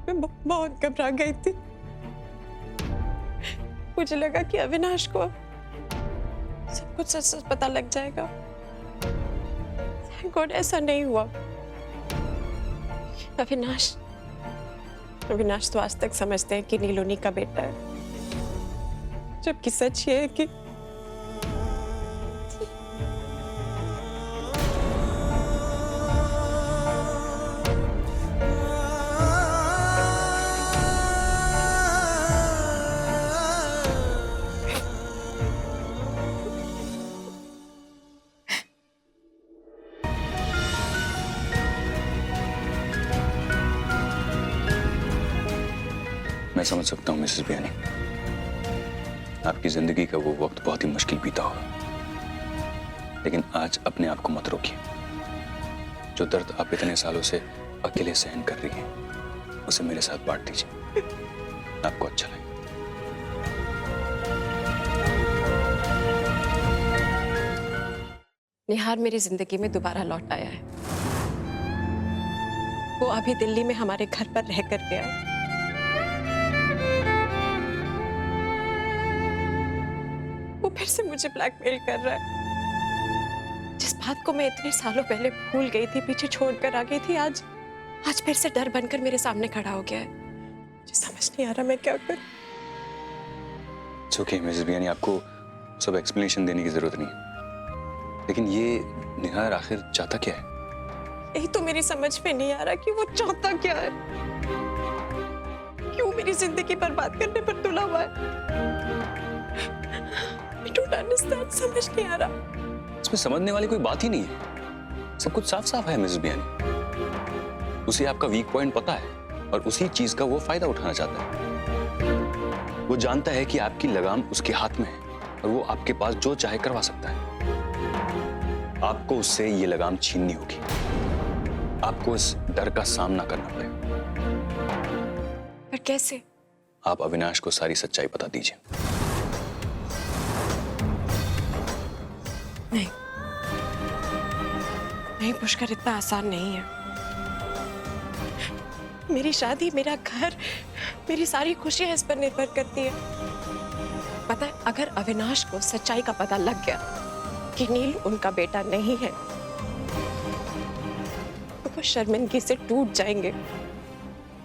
मैं बहुत घबरा गई थी। मुझे लगा कि अविनाश को सब कुछ सच सच पता लग जाएगा। थैंक गॉड ऐसा नहीं हुआ। अविनाश अविनाश तो आज तक समझते हैं कि नीलोनी का बेटा है, जबकि सच ये है कि मैं समझ सकता हूँ मिसेस बियानी, आपकी जिंदगी का वो वक्त बहुत ही मुश्किल बीता होगा, लेकिन आज अपने आप को मत रोकिए। जो दर्द आप इतने सालों से अकेले सहन कर रही हैं, उसे मेरे साथ बांट दीजिए, आपको अच्छा लगे। निहार मेरी जिंदगी में दोबारा लौट आया है। वो अभी दिल्ली में हमारे घर पर रह कर गया है। वो फिर से मुझे ब्लैकमेल कर रहा है। जिस बात को मैं इतने सालों पहले भूल गई थी, पीछे छोड़कर आ गई थी, आज फिर से डर बनकर मेरे सामने खड़ा हो गया है। मुझे समझ नहीं आ रहा मैं क्या करूं। It's okay, मिसेस बियानी, आपको सब एक्सप्लेनेशन देने की जरूरत नहीं है। लेकिन ये निहार आखिर चाहता क्या है? यही तो मेरी समझ में नहीं आ रहा कि वो चाहता क्या है। क्यों मेरी जिंदगी बर्बाद करने पर तुला हुआ है। I don't understand, समझ नहीं आ रहा। इसमें समझने वाली कोई बात ही नहीं है, सब कुछ साफ साफ है मिसेस बियानी। उसे आपका वीक पॉइंट पता है और उसी चीज का वो फायदा उठाना चाहता है। वो जानता है कि आपकी लगाम उसके हाथ में है और वो आपके पास जो चाहे करवा सकता है। आपको उससे ये लगाम छीननी होगी। आपको इस डर का सामना करना पड़ेगा। पर कैसे? आप अविनाश को सारी सच्चाई बता दीजिए। नहीं नहीं पुष्कर, इतना आसान नहीं है। मेरी शादी, मेरा घर, मेरी सारी खुशियां इस पर निर्भर करती है। पता है, अगर अविनाश को सच्चाई का पता लग गया कि नील उनका बेटा नहीं है, तो वो शर्मिंदगी से टूट जाएंगे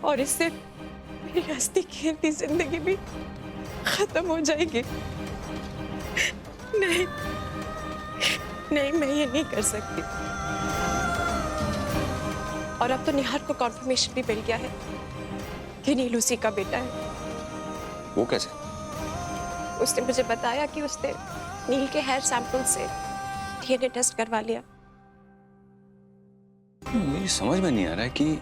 और इससे मेरी हंसती खेलती जिंदगी भी खत्म हो जाएगी। नहीं नहीं, मैं ये नहीं कर सकती। और अब तो निहार को कॉन्फर्मेशन भी मिल गया है कि नील उसी का बेटा है। वो कैसे? उसने मुझे बताया कि उसने नील के हेयर सैंपल से डीएनए टेस्ट करवा लिया। मुझे समझ में नहीं आ रहा है कि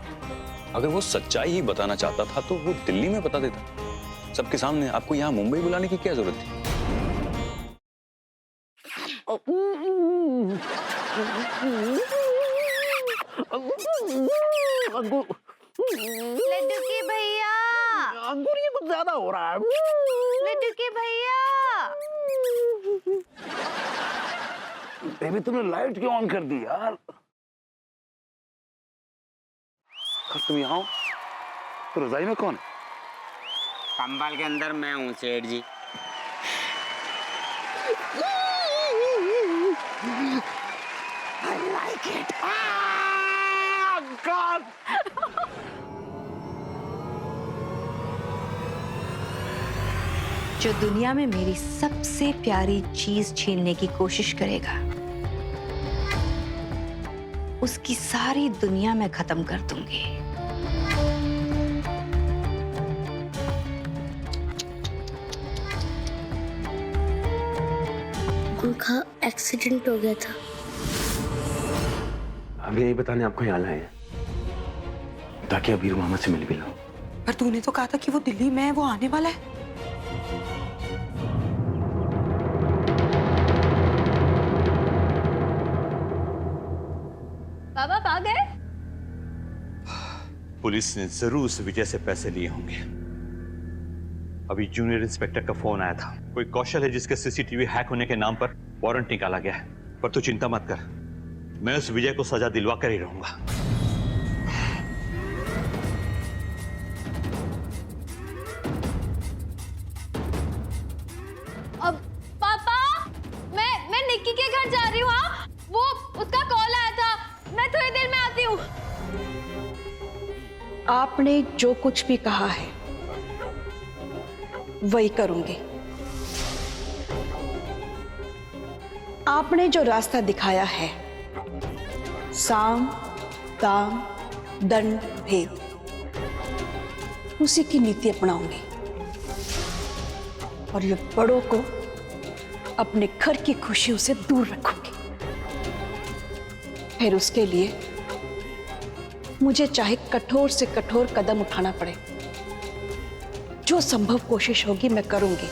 अगर वो सच्चाई ही बताना चाहता था तो वो दिल्ली में बता देता सबके सामने। आपको यहाँ मुंबई बुलाने की क्या जरूरत थी? लड्डू के भैया, अंकुर ये कुछ ज्यादा हो रहा है। लड्डू के भैया। बेबी तुमने लाइट क्यों ऑन कर दी यार? तुम यहाँ हो तो रजाई में कौन है? कंबल के अंदर मैं हूँ सेठ जी। I like it. Ah, God. जो दुनिया में मेरी सबसे प्यारी चीज छीनने की कोशिश करेगा, उसकी सारी दुनिया मैं खत्म कर दूंगी। उनका एक्सीडेंट हो गया था। अभी यही बताने आपको यहाँ लाए हैं ताकि अबीर मामा से मिल भी लो। पर तूने तो कहा था कि वो दिल्ली में है, वो आने वाला है। बाबा आ गए? पुलिस ने जरूर उस विजय से पैसे लिए होंगे। अभी जूनियर इंस्पेक्टर का फोन आया था। कोई कौशल है जिसके सीसीटीवी हैक होने के नाम पर वारंट निकाला गया है। पर तू चिंता मत कर, मैं उस विजय को सजा दिलवा कर ही रहूंगा। आपने जो कुछ भी कहा है वही करूंगी। आपने जो रास्ता दिखाया है, साम दाम दंड भेद, उसी की नीति अपनाऊंगी और ये बड़ों को अपने घर की खुशियों से दूर रखूंगी। फिर उसके लिए मुझे चाहे कठोर से कठोर कदम उठाना पड़े, जो संभव कोशिश होगी मैं करूंगी।